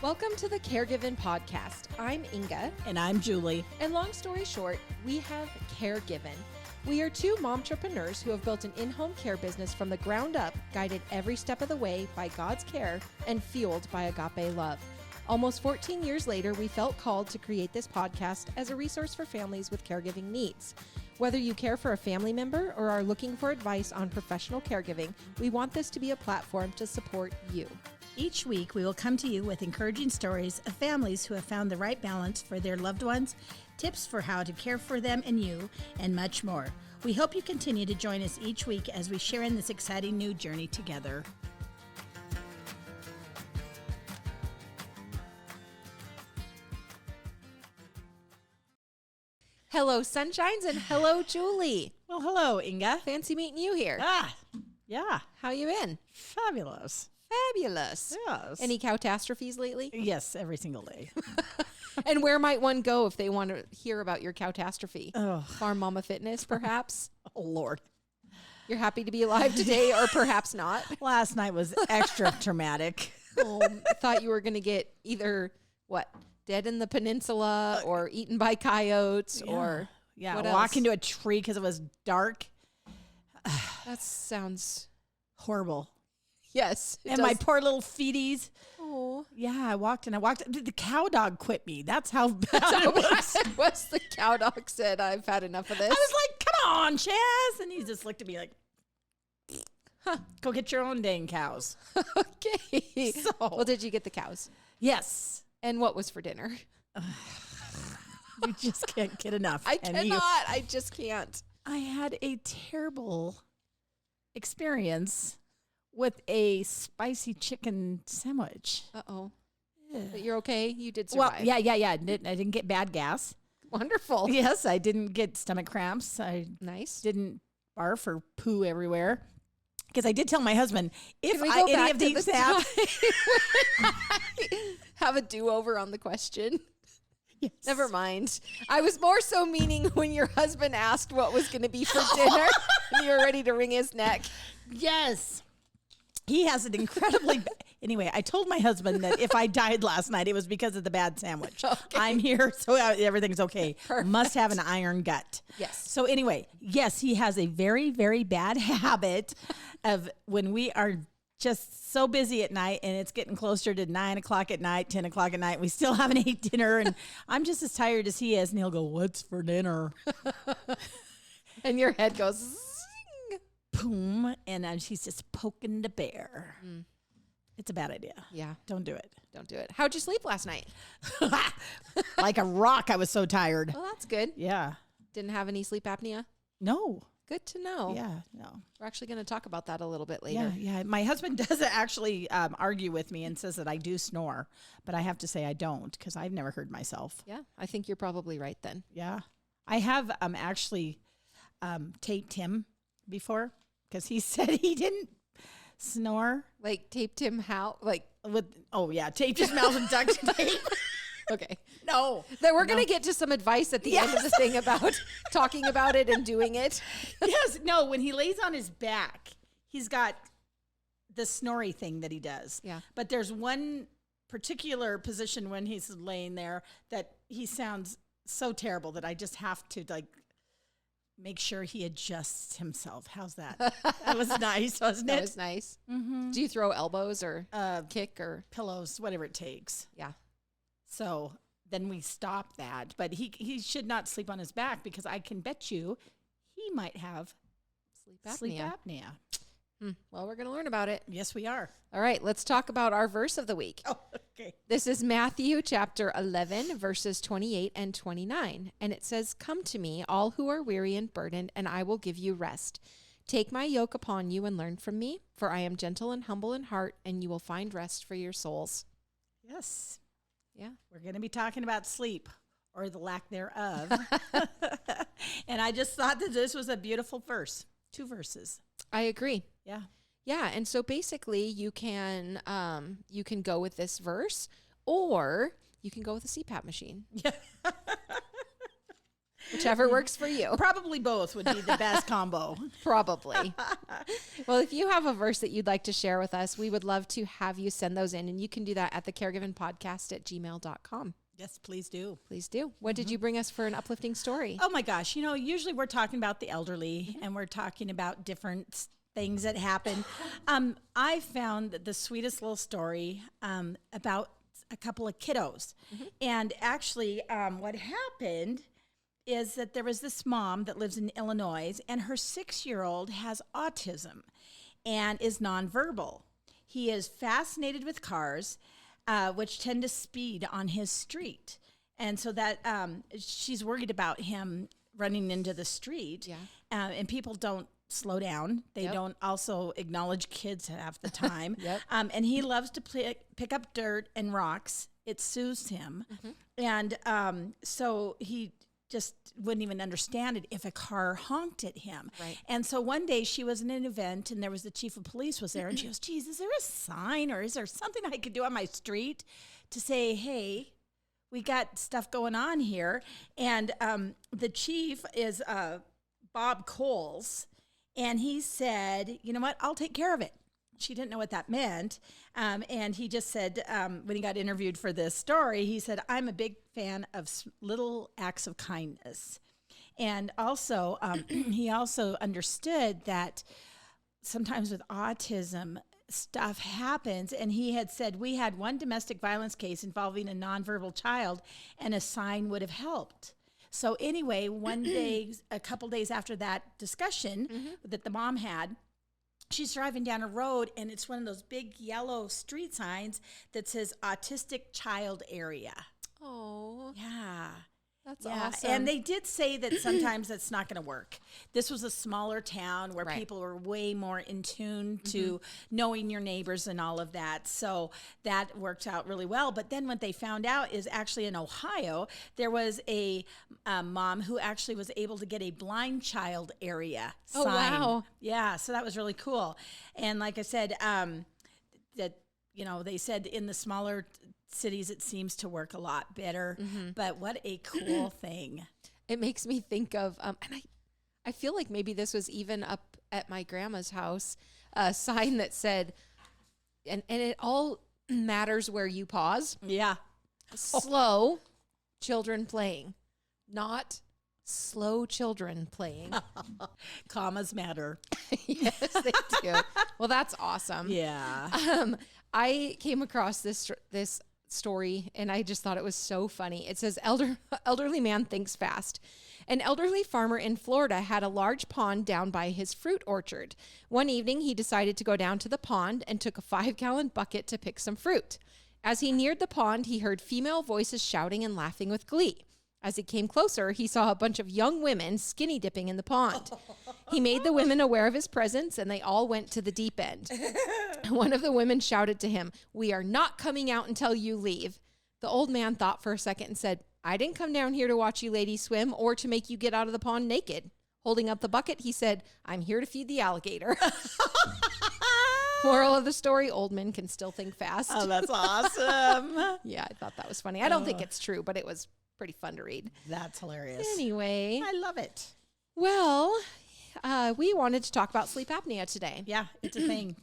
Welcome to the Caregiving Podcast. I'm Inga. And I'm Julie. And long story short, we have Caregiving. We are two momtrepreneurs who have built an in-home care business from the ground up, guided every step of the way by God's care and fueled by agape love. Almost 14 years later, we felt called to create this podcast as a resource for families with caregiving needs. Whether you care for a family member or are looking for advice on professional caregiving, we want this to be a platform to support you. Each week, we will come to you with encouraging stories of families who have found the right balance for their loved ones, tips for how to care for them and you, and much more. We hope you continue to join us each week as we share in this exciting new journey together. Hello, Sunshines, and hello, Julie. Well, hello, Inga. Fancy meeting you here. Yeah. How you been? Fabulous. Fabulous. Yes. Any catastrophes lately? Yes, every single day. And where might one go if they want to hear about your catastrophe? Oh. Farm Mama Fitness, perhaps? Oh, Lord. You're happy to be alive today, or perhaps not? Last night was extra traumatic. I thought you were going to get either, dead in the peninsula or eaten by coyotes or what else? Walk into a tree because it was dark. That sounds horrible. Yes. And my poor little feeties. Oh. Yeah, I walked. The cow dog quit me. That's how bad it was. It was. The cow dog said, I've had enough of this. I was like, come on, Chaz. And he just looked at me like, go get your own dang cows. Okay. So, well, did you get the cows? Yes. And what was for dinner? You just can't get enough. I cannot. I just can't. I had a terrible experience with a spicy chicken sandwich. Uh-oh. But you're okay? You did survive. Well, yeah. I didn't get bad gas. Wonderful. Yes, I didn't get stomach cramps. Nice. Didn't barf or poo everywhere. Because I did tell my husband, if any of these happen, have a do-over on the question. Yes. Never mind. I was more so meaning when your husband asked what was going to be for dinner and you were ready to wring his neck. Yes. He has an incredibly anyway, I told my husband that if I died last night, it was because of the bad sandwich. Okay. I'm here, so everything's okay. Perfect. Must have an iron gut. Yes. So anyway, yes, he has a very, very bad habit of when we are just so busy at night and it's getting closer to 9 o'clock at night, 10 o'clock at night. We still haven't ate dinner and I'm just as tired as he is. And he'll go, what's for dinner? And your head goes, zing. Boom. And she's just poking the bear. Mm. It's a bad idea. Yeah. Don't do it. Don't do it. How'd you sleep last night? Like a rock. I was so tired. Well, that's good. Yeah. Didn't have any sleep apnea? No. Good to know. Yeah, no. We're actually going to talk about that a little bit later. Yeah. My husband does actually argue with me and says that I do snore, but I have to say I don't because I've never heard myself. Yeah, I think you're probably right then. Yeah. I have actually taped him before because he said he didn't snore. Like taped him how? Like taped his mouth with duct tape. Okay. No. Then we're going to get to some advice at the end of the thing about talking about it and doing it. Yes. No, when he lays on his back, he's got the snory thing that he does. Yeah. But there's one particular position when he's laying there that he sounds so terrible that I just have to make sure he adjusts himself. How's that? That was nice, wasn't it? That was nice. Mm-hmm. Do you throw elbows or kick or pillows, whatever it takes? Yeah. So then we stop that, but he should not sleep on his back because I can bet you he might have sleep apnea. Well, we're going to learn about it. Yes, we are. All right, let's talk about our verse of the week. Oh, okay. This is Matthew chapter 11, verses 28 and 29. And it says, "Come to me, all who are weary and burdened, and I will give you rest. Take my yoke upon you and learn from me, for I am gentle and humble in heart, and you will find rest for your souls." Yes. Yeah. We're going to be talking about sleep or the lack thereof. And I just thought that this was a beautiful verse. 2 verses. I agree. Yeah. Yeah. And so basically you can go with this verse or you can go with a CPAP machine. Yeah. Whichever works for you. Probably both would be the best combo. Probably. Well, if you have a verse that you'd like to share with us, we would love to have you send those in. And you can do that at thecaregivenpodcast@gmail.com. Yes, please do. Please do. What did you bring us for an uplifting story? Oh my gosh. Usually we're talking about the elderly and we're talking about different things that happen. I found the sweetest little story about a couple of kiddos. And actually what happened is that there was this mom that lives in Illinois, and her 6-year-old has autism and is nonverbal. He is fascinated with cars, which tend to speed on his street. And so that she's worried about him running into the street. Yeah. And people don't slow down. They don't also acknowledge kids half the time. And he loves to pick up dirt and rocks. It soothes him. And so he just wouldn't even understand it if a car honked at him. Right. And so one day she was in an event and there was the chief of police was there and she goes, geez, is there a sign or is there something I could do on my street to say, hey, we got stuff going on here? And the chief is Bob Coles, and he said, you know what, I'll take care of it. She didn't know what that meant. And he just said, when he got interviewed for this story, he said, I'm a big fan of little acts of kindness. And also, he also understood that sometimes with autism, stuff happens. And he had said, we had one domestic violence case involving a nonverbal child, and a sign would have helped. So anyway, one day, a couple days after that discussion that the mom had, she's driving down a road, and it's one of those big yellow street signs that says autistic child area. Oh, Yeah. that's awesome. And they did say that sometimes that's not going to work. This was a smaller town where Right. people were way more in tune to knowing your neighbors and all of that. So that worked out really well. But then what they found out is actually in Ohio, there was a mom who actually was able to get a blind child area Oh, sign. wow. Yeah, so that was really cool. And like I said, that, they said in the smaller cities, it seems to work a lot better. But what a cool thing. It makes me think of, and I feel like maybe this was even up at my grandma's house, a sign that said, and it all matters where you pause. Yeah. Slow children playing, not slow children playing. Commas matter. Yes, they do. Well, that's awesome. Yeah. I came across this story and I just thought it was so funny. It says, elderly man thinks fast. An elderly farmer in Florida had a large pond down by his fruit orchard. One evening, he decided to go down to the pond and took a 5-gallon bucket to pick some fruit. As he neared the pond, he heard female voices shouting and laughing with glee. As he came closer, he saw a bunch of young women skinny dipping in the pond. He made the women aware of his presence, and they all went to the deep end. One of the women shouted to him, "We are not coming out until you leave." The old man thought for a second and said, "I didn't come down here to watch you ladies swim or to make you get out of the pond naked." Holding up the bucket, he said, "I'm here to feed the alligator." Moral of the story, old men can still think fast. Oh, that's awesome. Yeah, I thought that was funny. I don't think it's true, but it was pretty fun to read. That's hilarious. Anyway, I love it. well, we wanted to talk about sleep apnea today. Yeah, it's a thing.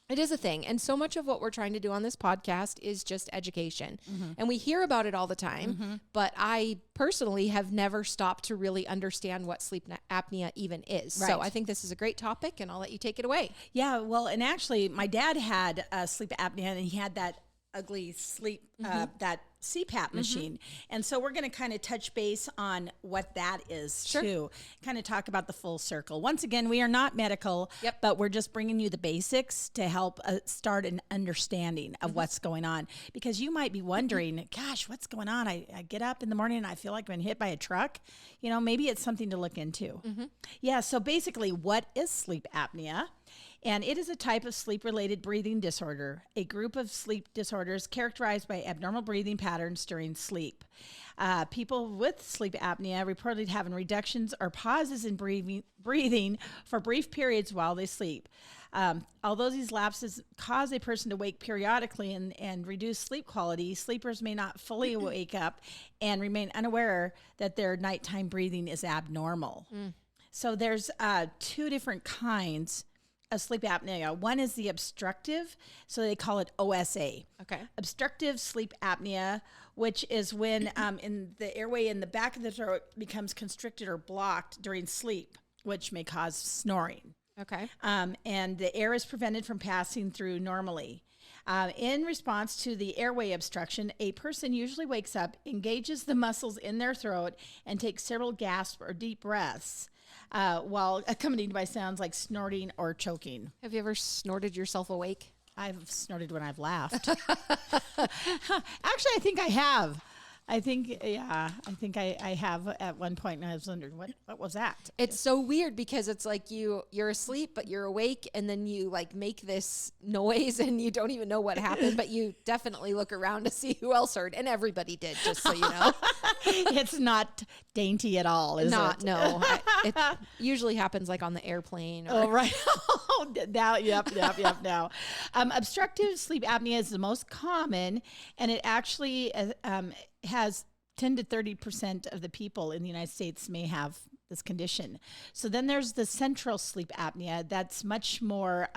It is a thing. And so much of what we're trying to do on this podcast is just education. And we hear about it all the time, but I personally have never stopped to really understand what sleep apnea even is. So Right. I think this is a great topic, and I'll let you take it away. Yeah, well, and actually, my dad had sleep apnea, and he had that ugly sleep, that CPAP machine. And so we're going to kind of touch base on what that is too. Kind of talk about the full circle. Once again, we are not medical, but we're just bringing you the basics to help start an understanding of what's going on. Because you might be wondering, gosh, what's going on? I get up in the morning and I feel like I've been hit by a truck. You know, maybe it's something to look into. Yeah, so basically, what is sleep apnea? And it is a type of sleep-related breathing disorder, a group of sleep disorders characterized by abnormal breathing patterns during sleep. People with sleep apnea reportedly having reductions or pauses in breathing for brief periods while they sleep. Although these lapses cause a person to wake periodically and reduce sleep quality, sleepers may not fully wake up and remain unaware that their nighttime breathing is abnormal. So there's 2 different kinds of sleep apnea. One is the obstructive, so they call it OSA. Okay. Obstructive sleep apnea, which is when in the airway in the back of the throat becomes constricted or blocked during sleep, which may cause snoring. Okay. And the air is prevented from passing through normally. In response to the airway obstruction, a person usually wakes up, engages the muscles in their throat, and takes several gasps or deep breaths, while accompanied by sounds like snorting or choking. Have you ever snorted yourself awake? I've snorted when I've laughed. Actually, I think I have. I think I have at one point, and I was wondering what was that? It's so weird because it's like you're asleep, but you're awake, and then you like make this noise, and you don't even know what happened, but you definitely look around to see who else heard, and everybody did, just so you know. It's not dainty at all, is it? No. It usually happens like on the airplane. Oh, right. Now, yep. Now, obstructive sleep apnea is the most common, and it actually has 10 to 30% of the people in the United States may have this condition. So then there's the central sleep apnea that's much more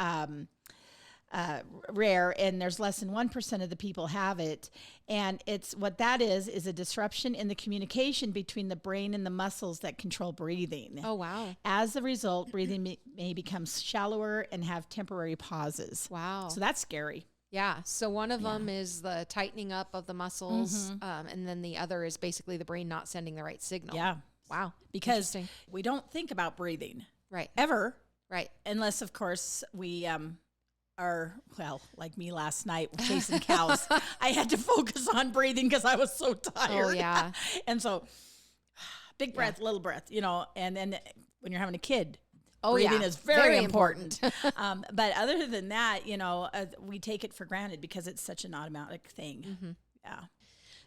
rare, and there's less than 1% of the people have it. And it's what that is a disruption in the communication between the brain and the muscles that control breathing. Oh, wow. As a result, breathing may become shallower and have temporary pauses. Wow. So that's scary. Yeah. So one of them is the tightening up of the muscles, and then the other is basically the brain not sending the right signal. Yeah. Wow. Because we don't think about breathing. Right. Ever. Right. Unless, of course, we are, well, like me last night chasing cows. I had to focus on breathing because I was so tired. Oh, yeah. And so big breath, little breath, and then when you're having a kid, Oh, breathing yeah. is very important. But other than that, we take it for granted because it's such an automatic thing. Yeah.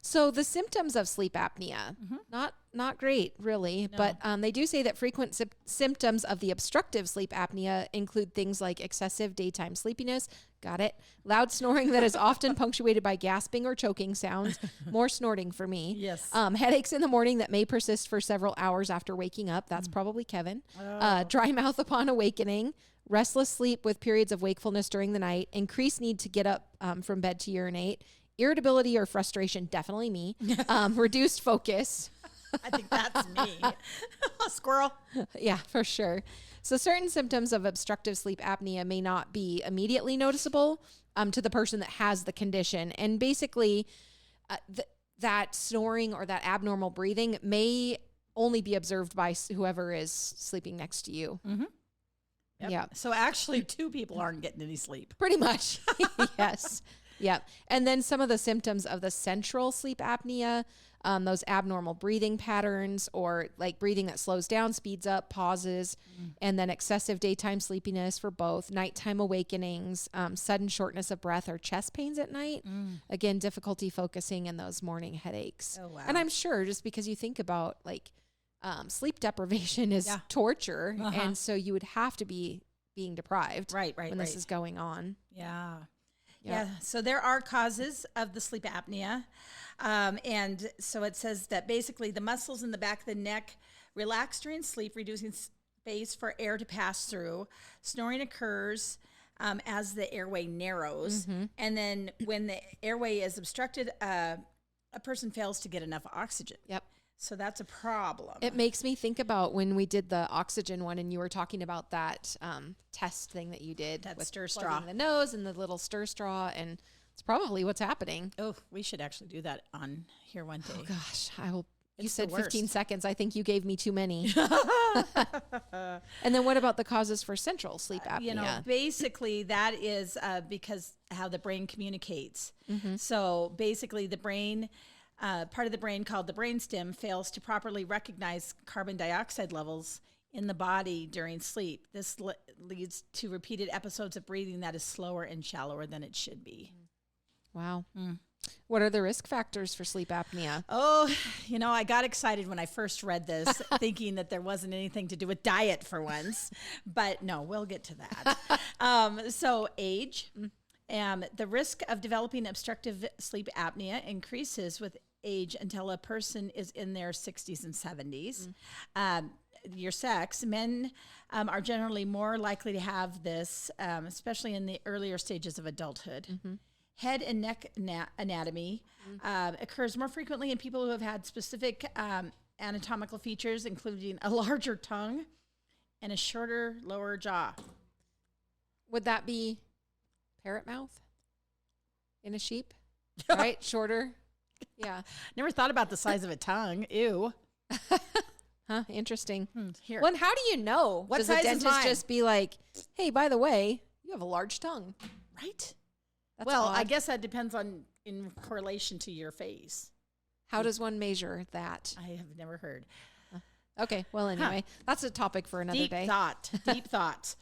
So the symptoms of sleep apnea, not great, really. No. But they do say that frequent symptoms of the obstructive sleep apnea include things like excessive daytime sleepiness, got it, loud snoring that is often punctuated by gasping or choking sounds, more snorting for me. Yes. Headaches in the morning that may persist for several hours after waking up. That's probably Kevin. Dry mouth upon awakening. Restless sleep with periods of wakefulness during the night. Increased need to get up from bed to urinate. Irritability or frustration, definitely me. Reduced focus. I think that's me. Squirrel. Yeah, for sure. So certain symptoms of obstructive sleep apnea may not be immediately noticeable to the person that has the condition. And basically, that snoring or that abnormal breathing may only be observed by whoever is sleeping next to you. Mm-hmm. Yep. Yeah. So actually, 2 people aren't getting any sleep. Pretty much. Yes. Yeah. And then some of the symptoms of the central sleep apnea, those abnormal breathing patterns or like breathing that slows down, speeds up, pauses, and then excessive daytime sleepiness for both, nighttime awakenings, sudden shortness of breath or chest pains at night. Again, difficulty focusing and those morning headaches. Oh, wow. And I'm sure just because you think about like sleep deprivation is torture. And so you would have to be being deprived when this is going on. Yeah. Yeah. So there are causes of the sleep apnea. And so it says that basically the muscles in the back of the neck relax during sleep, reducing space for air to pass through. Snoring occurs as the airway narrows. And then when the airway is obstructed, a person fails to get enough oxygen. Yep. So that's a problem. It makes me think about when we did the oxygen one and you were talking about that test thing that you did. That with stir straw. the nose and the little stir straw. And it's probably what's happening. Oh, we should actually do that on here one day. Oh, gosh. I will. You It's said the 15 worst. seconds. I think you gave me too many. And then what about the causes for central sleep apnea? Basically that is because how the brain communicates. So basically the brain, part of the brain called the brainstem fails to properly recognize carbon dioxide levels in the body during sleep. This leads to repeated episodes of breathing that is slower and shallower than it should be. Wow. What are the risk factors for sleep apnea? Oh, I got excited when I first read this, thinking that there wasn't anything to do with diet for once. But no, we'll get to that. So age. The risk of developing obstructive sleep apnea increases with age until a person is in their 60s and 70s. Your sex, men are generally more likely to have this, especially in the earlier stages of adulthood. Head and neck anatomy occurs more frequently in people who have had specific anatomical features, including a larger tongue and a shorter lower jaw. Would that be parrot mouth in a sheep? Right? Shorter? Yeah. Never thought about the size of a tongue. Ew. Huh? Interesting. Here. Well, and how do you know? What Does size the is dentist mine? just be like, hey, by the way, you have a large tongue? Right? That's Well, I odd. guess that depends on in correlation to your face. How does one measure that? I have never heard. Okay. Well, anyway, that's a topic for another Deep day. Deep thoughts.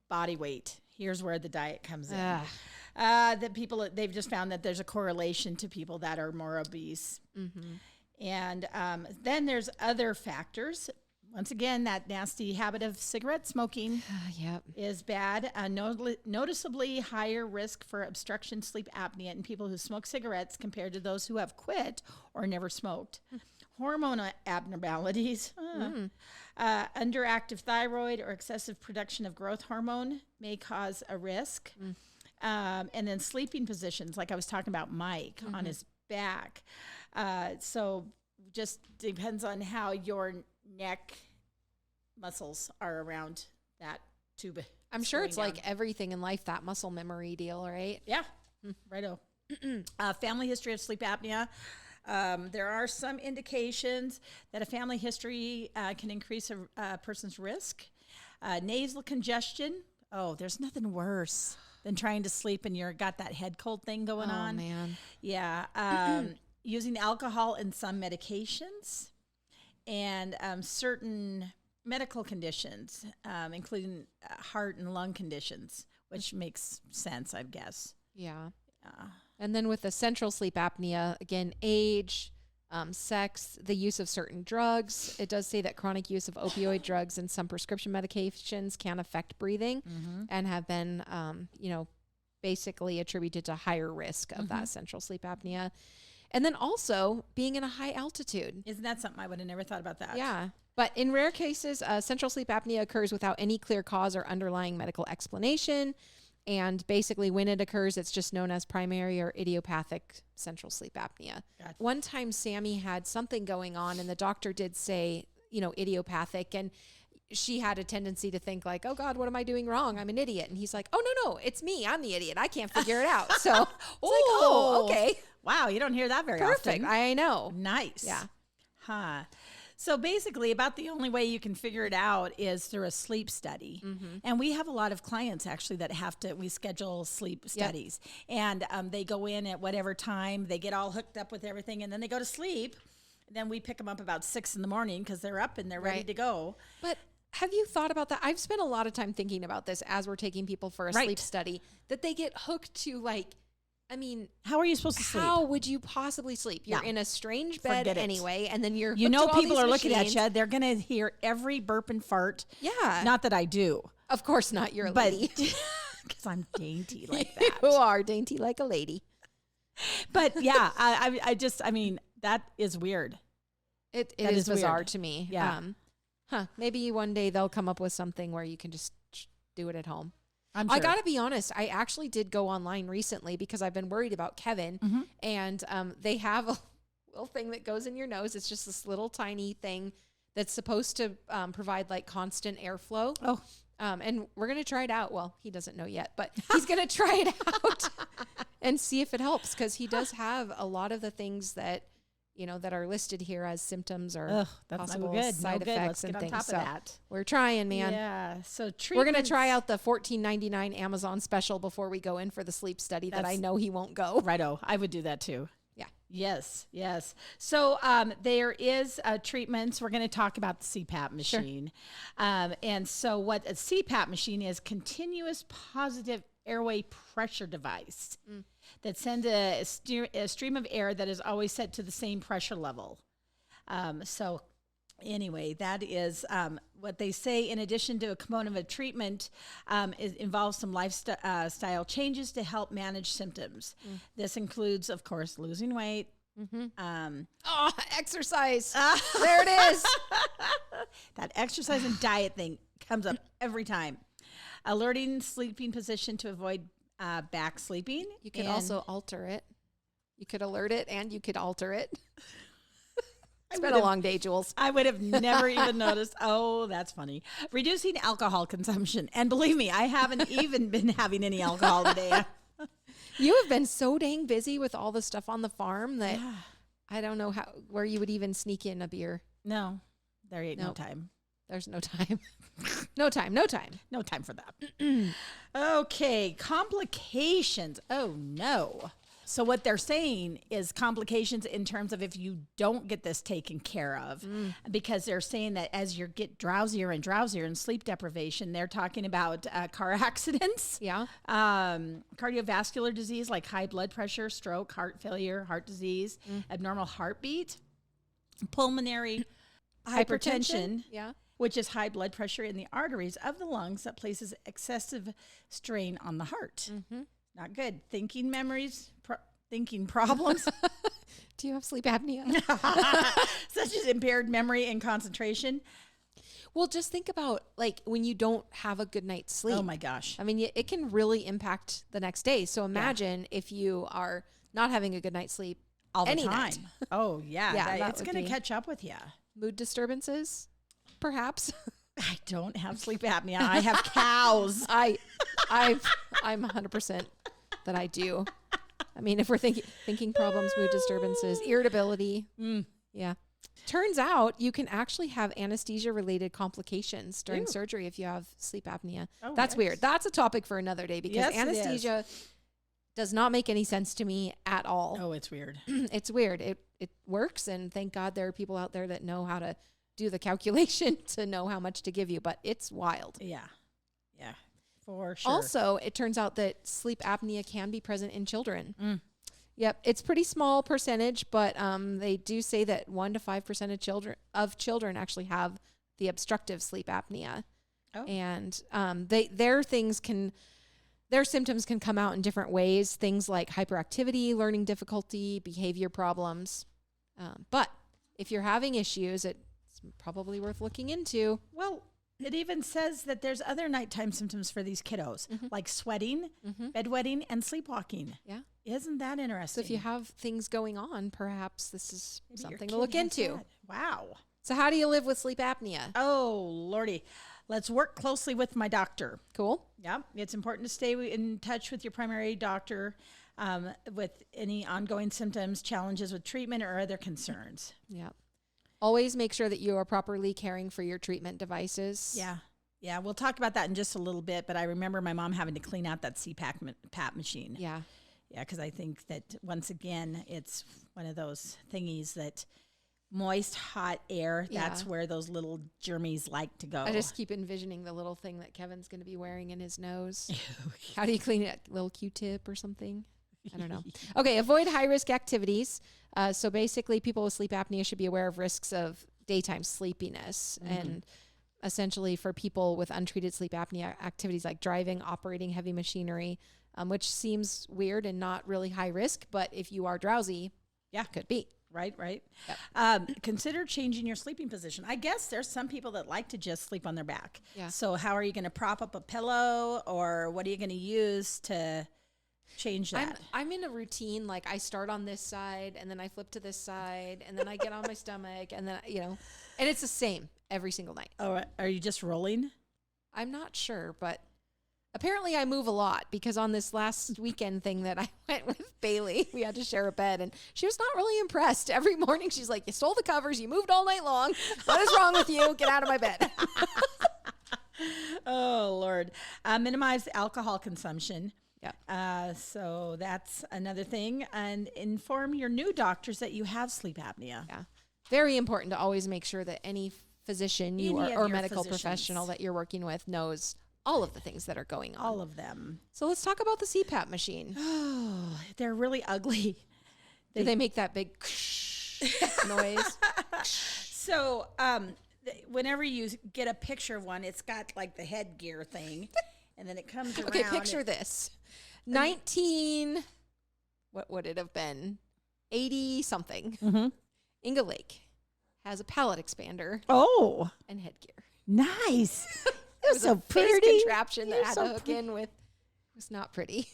Body weight. Here's where the diet comes in. Ah. That people, they've just found that there's a correlation to people that are more obese. And then there's other factors. Once again, that nasty habit of cigarette smoking Yep. is bad. Noticeably higher risk for obstruction sleep apnea in people who smoke cigarettes compared to those who have quit or never smoked. Hormone abnormalities, underactive thyroid or excessive production of growth hormone may cause a risk. And then sleeping positions, like I was talking about Mike on his back. So just depends on how your neck muscles are around that tube. I'm sure it's slowing like everything in life, that muscle memory deal, right? yeah, righto. Family history of sleep apnea. There are some indications that a family history can increase a person's risk. Nasal congestion. Oh, there's nothing worse than trying to sleep and you're got that head cold thing going on. Oh, man. Yeah. Using alcohol and some medications and certain medical conditions, including heart and lung conditions, which makes sense, I guess. Yeah. And then with the central sleep apnea, again, age, sex, the use of certain drugs. It does say that chronic use of opioid drugs and some prescription medications can affect breathing and have been, basically attributed to higher risk of that central sleep apnea. And then also being in a high altitude. Isn't that something I would have never thought about that? Yeah. But in rare cases, central sleep apnea occurs without any clear cause or underlying medical explanation. And basically when it occurs, it's just known as primary or idiopathic central sleep apnea. Gotcha. One time Sammy had something going on and the doctor did say, idiopathic. And she had a tendency to think like, oh God, what am I doing wrong? I'm an idiot. And he's like, oh, no, it's me. I'm the idiot. I can't figure it out. So okay. Wow. You don't hear that very Perfect. often. I know. Nice. Yeah. Huh. So basically, about the only way you can figure it out is through a sleep study. And we have a lot of clients actually that we schedule sleep studies. And they go in at whatever time, they get all hooked up with everything, and then they go to sleep. And then we pick them up about 6 in the morning because they're up and they're ready to go. But have you thought about that? I've spent a lot of time thinking about this as we're taking people for a sleep study, that they get hooked to how are you supposed to sleep? How would you possibly sleep? You're in a strange bed Forget it. anyway, and then you're You hooked know, to all people these are looking at machines. you. They're going to hear every burp and fart. Yeah. Not that I do, Of course not. You're a but lady. because I'm dainty like that. You are dainty like a lady. But yeah, I mean, that is weird. It That is is bizarre weird. to me. Yeah. Maybe one day they'll come up with something where you can just do it at home. I'm sure. I got to be honest. I actually did go online recently because I've been worried about Kevin. And they have a little thing that goes in your nose. It's just this little tiny thing that's supposed to provide like constant airflow. Oh. And we're going to try it out. Well, he doesn't know yet, but he's going to try it out and see if it helps, because he does have a lot of the things that, that are listed here as symptoms or that's possible no good. side No good. effects Let's and get on things. top of So that. we're trying, man. Yeah. So We're going to treatments- try out the $14.99 Amazon special before we go in for the sleep study that I know he won't go. Righto. I would do that too. Yeah. Yes. So there is treatments. We're going to talk about the CPAP machine. And so what a CPAP machine is, continuous positive airway pressure device that sends a stream of air that is always set to the same pressure level. So anyway, that is what they say. In addition to a component of treatment, it involves some lifestyle changes to help manage symptoms. This includes, of course, losing weight. Exercise. There it is. That exercise and diet thing comes up every time. Alerting sleeping position to avoid back sleeping. You could also alter it. You could alert it and you could alter it. It's been a long day, Jules. I would have never even noticed. Oh, that's funny. Reducing alcohol consumption. And believe me, I haven't even been having any alcohol today. You have been so dang busy with all the stuff on the farm that I don't know where you would even sneak in a beer. No, there ain't no time. There's no time. No time for that. Okay, complications. Oh, no. So what they're saying is complications in terms of if you don't get this taken care of, because they're saying that as you get drowsier and drowsier and sleep deprivation, they're talking about car accidents, cardiovascular disease like high blood pressure, stroke, heart failure, heart disease, abnormal heartbeat, pulmonary hypertension, which is high blood pressure in the arteries of the lungs that places excessive strain on the heart. Not good. Thinking memories, thinking problems. Do you have sleep apnea? Such as impaired memory and concentration. Well, just think about like when you don't have a good night's sleep. Oh my gosh. I mean, it can really impact the next day. So imagine if you are not having a good night's sleep all the any time. Night. Oh yeah. It's going to catch up with you. Mood disturbances, perhaps. I don't have sleep apnea. I have cows. I'm 100% that I do. I mean, if we're thinking problems, mood disturbances, irritability. Yeah. Turns out you can actually have anesthesia-related complications during surgery if you have sleep apnea. Oh, that's weird. That's a topic for another day because anesthesia does not make any sense to me at all. Oh, it's weird. It's weird. It works, and thank God there are people out there that know how to do the calculation to know how much to give you, but it's wild. Yeah. For sure. Also, it turns out that sleep apnea can be present in children. Yep. It's pretty small percentage, but they do say that 1 to 5% of children actually have the obstructive sleep apnea. Oh. And their symptoms can come out in different ways. Things like hyperactivity, learning difficulty, behavior problems. But if you're having issues, it's probably worth looking into. Well, it even says that there's other nighttime symptoms for these kiddos, like sweating, bedwetting, and sleepwalking. Yeah. Isn't that interesting? So if you have things going on, perhaps this is something to look into. That. Wow. So how do you live with sleep apnea? Oh, Lordy. Let's work closely with my doctor. Cool. Yeah. It's important to stay in touch with your primary doctor with any ongoing symptoms, challenges with treatment, or other concerns. Yeah. Always make sure that you are properly caring for your treatment devices. Yeah. We'll talk about that in just a little bit, but I remember my mom having to clean out that CPAP machine. Yeah. Yeah, because I think that, once again, it's one of those thingies that moist, hot air, that's where those little germies like to go. I just keep envisioning the little thing that Kevin's going to be wearing in his nose. How do you clean it? A little Q-tip or something? I don't know. Okay, avoid high-risk activities. So basically, people with sleep apnea should be aware of risks of daytime sleepiness. And essentially, for people with untreated sleep apnea, activities like driving, operating heavy machinery, which seems weird and not really high risk, but if you are drowsy, could be. Right. Yep. Consider changing your sleeping position. I guess there's some people that like to just sleep on their back. Yeah. So how are you going to prop up a pillow, or what are you going to use to change that? I'm in a routine. Like I start on this side and then I flip to this side and then I get on my stomach and then, and it's the same every single night. Oh, are you just rolling? I'm not sure, but apparently I move a lot because on this last weekend thing that I went with Bailey, we had to share a bed and she was not really impressed. Every morning she's like, you stole the covers, you moved all night long. What is wrong with you? Get out of my bed. Oh, Lord. Minimize alcohol consumption. Yeah. So that's another thing. And inform your new doctors that you have sleep apnea. Yeah. Very important to always make sure that any physician or medical professional that you're working with knows all of the things that are going on. All of them. So let's talk about the CPAP machine. Oh, they're really ugly. Do they make that big noise? So, whenever you get a picture of one, it's got like the headgear thing, and then it comes around. Okay, picture this. 19, what would it have been? 80 something. Mm-hmm. Inga Lake has a palate expander. Oh, and headgear. Nice. It was so a face pretty. contraption that had to hook in with. It was not pretty.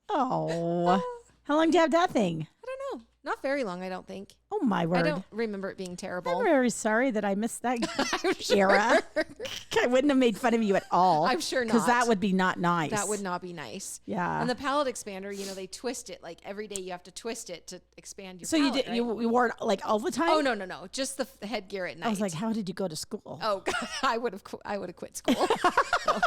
Oh, how long do you have that thing? I don't know. Not very long, I don't think. Oh my word! I don't remember it being terrible. I'm very sorry that I missed that I'm sure. era. I wouldn't have made fun of you at all. I'm sure not. Because that would be not nice. That would not be nice. Yeah. And the palate expander, they twist it. Like every day you have to twist it to expand your So palate, you did right? you wore it like all the time? Oh, no. Just the headgear at night. I was like, how did you go to school? Oh, God. I would have quit school. So,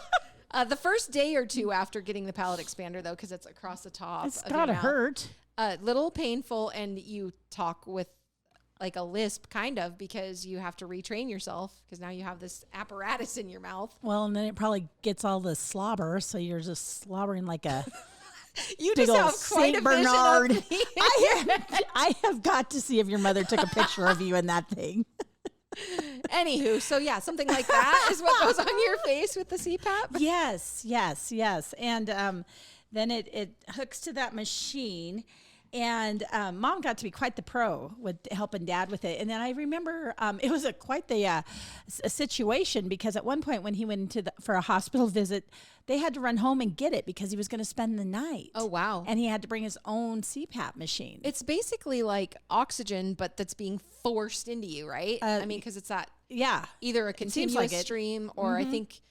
the first day or two after getting the palate expander, though, because it's across the top. It's of your gotta mouth, hurt. a little painful, and you talk with like a lisp, kind of, because you have to retrain yourself because now you have this apparatus in your mouth. Well, and then it probably gets all the slobber, so you're just slobbering like a You big just old have quite Saint a vision Bernard. of me. I have got to see if your mother took a picture of you in that thing. Anywho, so yeah, something like that is what goes on your face with the CPAP. Yes. And then it hooks to that machine. And Mom got to be quite the pro with helping Dad with it. And then I remember it was quite the a situation, because at one point when he went for a hospital visit, they had to run home and get it because he was going to spend the night. Oh, wow. And he had to bring his own CPAP machine. It's basically like oxygen, but that's being forced into you, right? I mean, because it's that either a continuous like it. stream or I think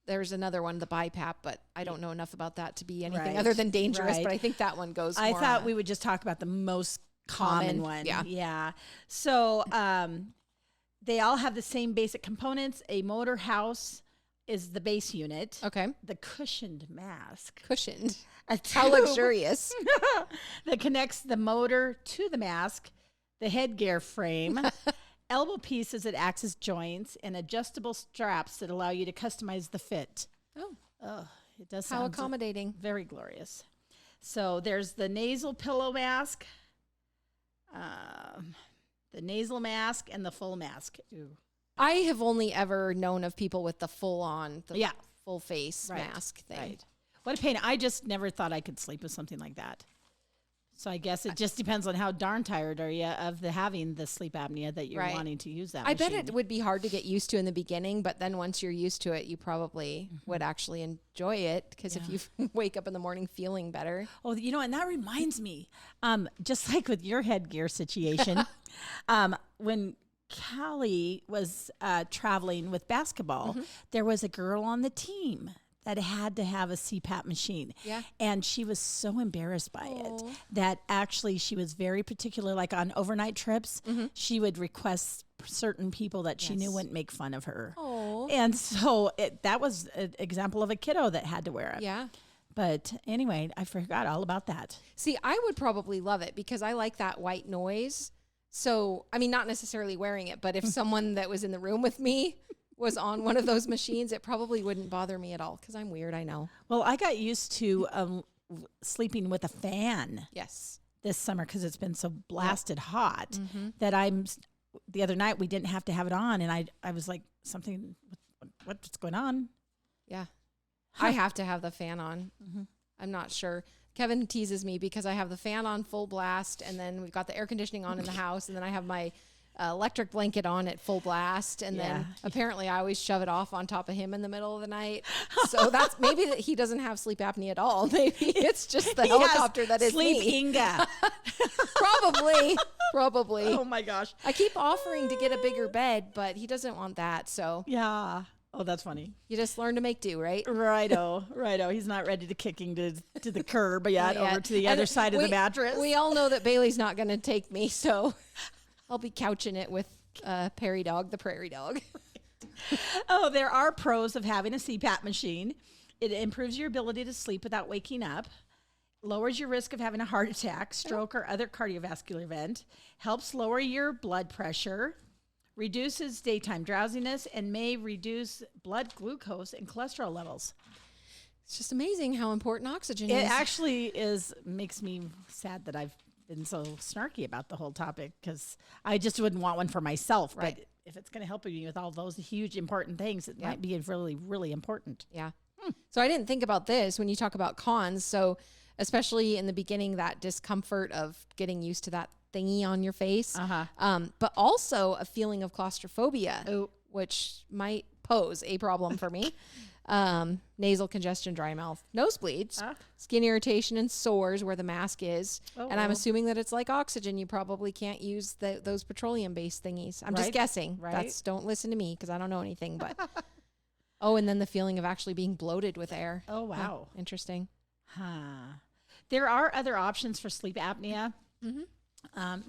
there's another one, the BiPAP, but I don't know enough about that to be anything Right. other than dangerous. Right. But I think that one goes I more thought on we would just talk about the most common one. Yeah. So they all have the same basic components. A motor house is the base unit. Okay. The cushioned mask. Cushioned. A How tube luxurious. that connects the motor to the mask, the headgear frame, elbow pieces that acts as joints, and adjustable straps that allow you to customize the fit. Oh, It does how sound accommodating. very glorious. So there's the nasal pillow mask, the nasal mask, and the full mask. Ooh. I have only ever known of people with the full on, full face Right. mask thing. Right. What a pain. I just never thought I could sleep with something like that. So I guess it just depends on how darn tired are you of having the sleep apnea that you're Right. wanting to use that I bet machine. it would be hard to get used to in the beginning, but then once you're used to it, you probably would actually enjoy it, because if you wake up in the morning feeling better. Oh, and that reminds me, just like with your headgear situation, when Callie was traveling with basketball, there was a girl on the team that had to have a CPAP machine. Yeah. And she was so embarrassed by it that actually she was very particular, like on overnight trips, she would request certain people that she knew wouldn't make fun of her. Oh. And so that was an example of a kiddo that had to wear it. Yeah. But anyway, I forgot all about that. See, I would probably love it because I like that white noise. So, I mean, not necessarily wearing it, but if someone that was in the room with me was on one of those machines, it probably wouldn't bother me at all, because I'm weird, I know. Well, I got used to sleeping with a fan Yes. this summer because it's been so blasted hot that the other night we didn't have to have it on, and I was like, what's going on? Yeah. I have to have the fan on. I'm not sure. Kevin teases me because I have the fan on full blast, and then we've got the air conditioning on in the house, and then I have my electric blanket on at full blast, and then apparently I always shove it off on top of him in the middle of the night. So that's maybe that he doesn't have sleep apnea at all. Maybe it's just the helicopter that is sleep me. Inga. Probably. Oh my gosh. I keep offering to get a bigger bed, but he doesn't want that. So Yeah. Oh, that's funny. you just learn to make do, right? Righto. He's not ready to kicking to the curb yet, Not yet. over to the And other side of the mattress. We all know that Bailey's not going to take me, so I'll be couching it with Perry Dog, the prairie dog. Oh, there are pros of having a CPAP machine. It improves your ability to sleep without waking up, lowers your risk of having a heart attack, stroke, or other cardiovascular event, helps lower your blood pressure, reduces daytime drowsiness, and may reduce blood glucose and cholesterol levels. It's just amazing how important oxygen It is. actually makes me sad that I've been so snarky about the whole topic, because I just wouldn't want one for myself. Right. But if it's going to help you with all those huge important things, it might be really, really important. Yeah. So I didn't think about this when you talk about cons. So especially in the beginning, that discomfort of getting used to that thingy on your face, but also a feeling of claustrophobia, which might pose a problem for me. Nasal congestion, dry mouth, nosebleeds, skin irritation, and sores where the mask is. And I'm assuming that it's like oxygen. You probably can't use those petroleum-based thingies. I'm just guessing. Right. Don't listen to me because I don't know anything. But and then the feeling of actually being bloated with air. Oh, wow. Interesting. There are other options for sleep apnea.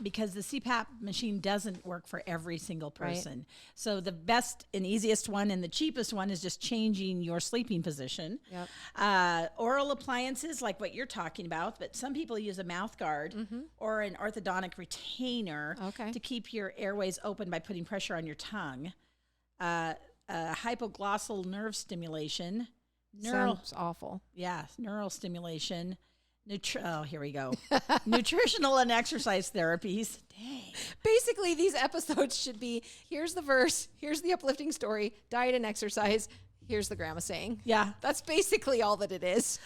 Because the CPAP machine doesn't work for every single person. Right. So the best and easiest one and the cheapest one is just changing your sleeping position. Yep. Oral appliances, like what you're talking about, but some people use a mouth guard or an orthodontic retainer to keep your airways open by putting pressure on your tongue. Hypoglossal nerve stimulation. Sounds awful. Yeah, neural stimulation. Here we go. Nutritional and exercise therapies. Dang. Basically, these episodes should be, here's the verse, here's the uplifting story, diet and exercise, here's the grandma saying. Yeah. That's basically all that it is.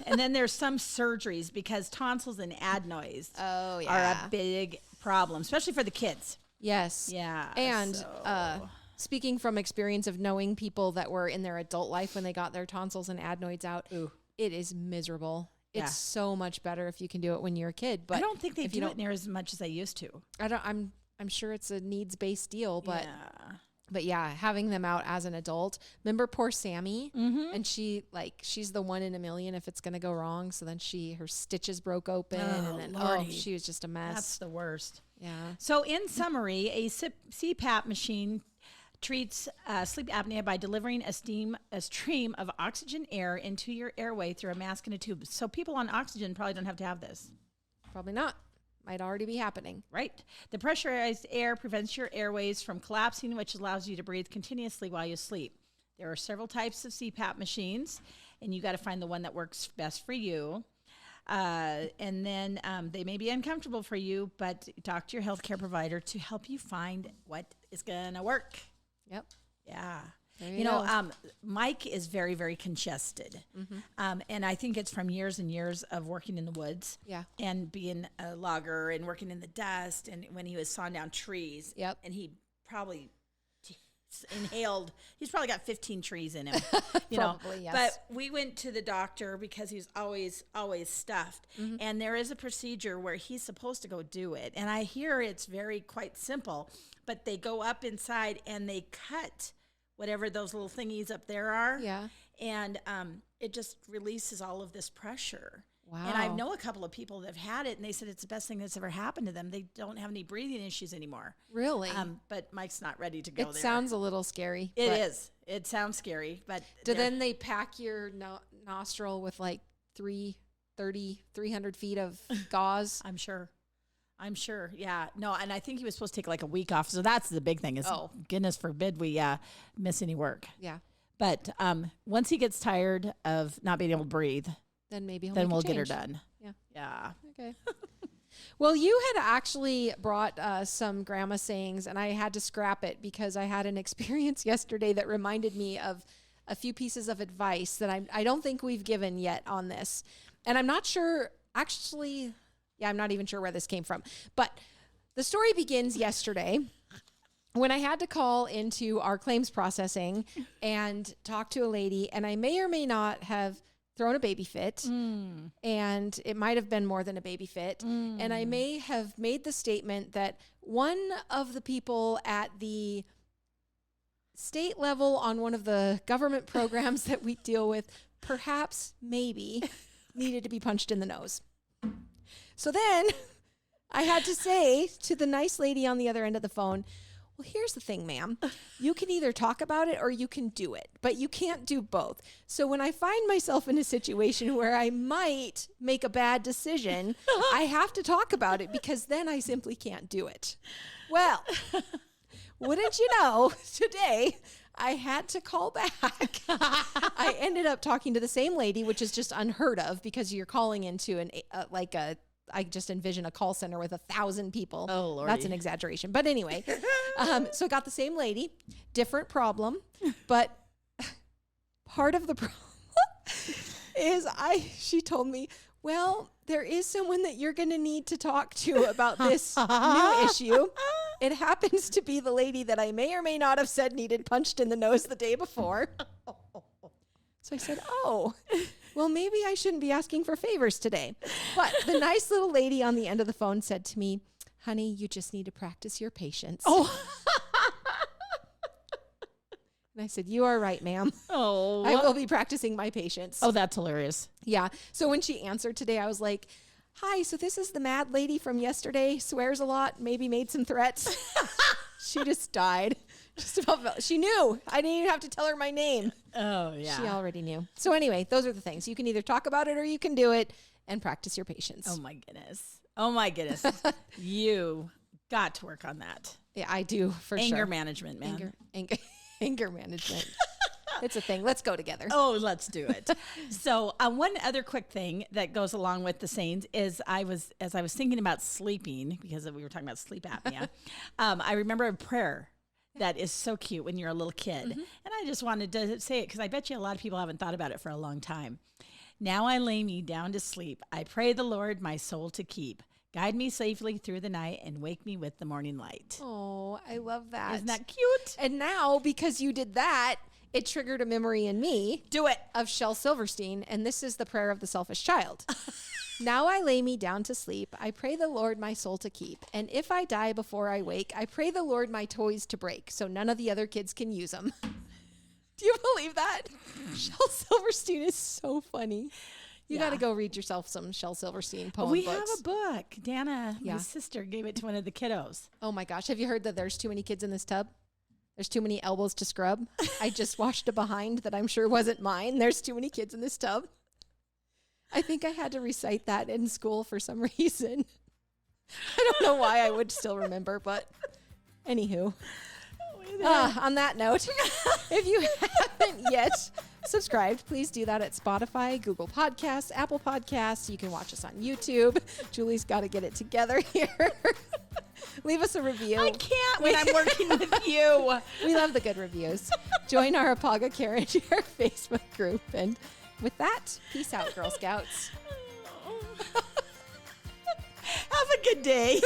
And then there's some surgeries because tonsils and adenoids are a big problem, especially for the kids. Yes. Yeah. And speaking from experience of knowing people that were in their adult life when they got their tonsils and adenoids out, it is miserable. It's so much better if you can do it when you're a kid. But I don't think they do it near as much as they used to. I'm sure it's a needs-based deal, but having them out as an adult. Remember poor Sammy? And she's the one in a million if it's going to go wrong. So then her stitches broke open and then she was just a mess. That's the worst. Yeah. So in summary, a CPAP machine treats sleep apnea by delivering a stream of oxygen air into your airway through a mask and a tube. So people on oxygen probably don't have to have this. Probably not. Might already be happening. Right. The pressurized air prevents your airways from collapsing, which allows you to breathe continuously while you sleep. There are several types of CPAP machines, and you got to find the one that works best for you. And then they may be uncomfortable for you, but talk to your healthcare provider to help you find what is going to work. Yep. Yeah. You know, Mike is very, very congested. And I think it's from years and years of working in the woods. Yeah. And being a logger and working in the dust and when he was sawing down trees. Yep. And he probably inhaled, he's probably got 15 trees in him. Probably, yes. But we went to the doctor because he's always stuffed. And there is a procedure where he's supposed to go do it. And I hear it's quite simple. But they go up inside and they cut whatever those little thingies up there are. Yeah. And it just releases all of this pressure. Wow. And I know a couple of people that have had it, and they said it's the best thing that's ever happened to them. They don't have any breathing issues anymore. Really? But Mike's not ready to go there. It sounds a little scary. It is. It sounds scary. But then they pack your nostril with like 300 feet of gauze? I'm sure. Yeah. No, and I think he was supposed to take like a week off. So that's the big thing is, goodness forbid we miss any work. Yeah. But once he gets tired of not being able to breathe, then maybe we'll get her done. Yeah. Yeah. Okay. Well, you had actually brought some grandma sayings, and I had to scrap it because I had an experience yesterday that reminded me of a few pieces of advice that I don't think we've given yet on this. And I'm not sure, actually... Yeah, I'm not even sure where this came from. But the story begins yesterday when I had to call into our claims processing and talk to a lady, and I may or may not have thrown a baby fit, and it might have been more than a baby fit, and I may have made the statement that one of the people at the state level on one of the government programs that we deal with perhaps, maybe, needed to be punched in the nose. So then I had to say to the nice lady on the other end of the phone, well, here's the thing, ma'am. You can either talk about it or you can do it, but you can't do both. So when I find myself in a situation where I might make a bad decision, I have to talk about it because then I simply can't do it. Well, wouldn't you know, today I had to call back. I ended up talking to the same lady, which is just unheard of because you're calling into I just envision a call center with 1,000 people. Oh, Lordy. That's an exaggeration. But anyway, so I got the same lady, different problem, but part of the problem is she told me, well, there is someone that you're going to need to talk to about this new issue. It happens to be the lady that I may or may not have said needed punched in the nose the day before. So I said, oh, well, maybe I shouldn't be asking for favors today. But the nice little lady on the end of the phone said to me, honey, you just need to practice your patience. Oh. And I said, you are right, ma'am. Oh. I will be practicing my patience. Oh, that's hilarious. Yeah. So when she answered today, I was like, hi, so this is the mad lady from yesterday, swears a lot, maybe made some threats. She just died. Just about, she knew. I didn't even have to tell her my name. Oh, yeah. She already knew. So anyway, those are the things. You can either talk about it or you can do it and practice your patience. Oh, my goodness. Oh, my goodness. You got to work on that. Yeah, I do for sure. Anger management, man. Anger management. It's a thing. Let's go together. Oh, let's do it. So one other quick thing that goes along with the sayings is as I was thinking about sleeping, because we were talking about sleep apnea, I remember a prayer that is so cute when you're a little kid. Mm-hmm. And I just wanted to say it because I bet you a lot of people haven't thought about it for a long time. Now I lay me down to sleep. I pray the Lord my soul to keep. Guide me safely through the night and wake me with the morning light. Oh, I love that. Isn't that cute? And now, because you did that, it triggered a memory in me. Do it. Of Shel Silverstein. And this is the prayer of the selfish child. Now I lay me down to sleep. I pray the Lord my soul to keep. And if I die before I wake, I pray the Lord my toys to break so none of the other kids can use them. Do you believe that? Shel Silverstein is so funny. You got to go read yourself some Shel Silverstein poem books. We have a book. Dana, my sister, gave it to one of the kiddos. Oh my gosh. Have you heard that there's too many kids in this tub? There's too many elbows to scrub. I just washed a behind that I'm sure wasn't mine. There's too many kids in this tub. I think I had to recite that in school for some reason. I don't know why I would still remember, but anywho. On that note, if you haven't yet subscribed, please do that at Spotify, Google Podcasts, Apple Podcasts. You can watch us on YouTube. Julie's got to get it together here. Leave us a review. I can't when I'm working with you. We love the good reviews. Join our Apaga Care and Share Facebook group. And with that, peace out, Girl Scouts. Have a good day.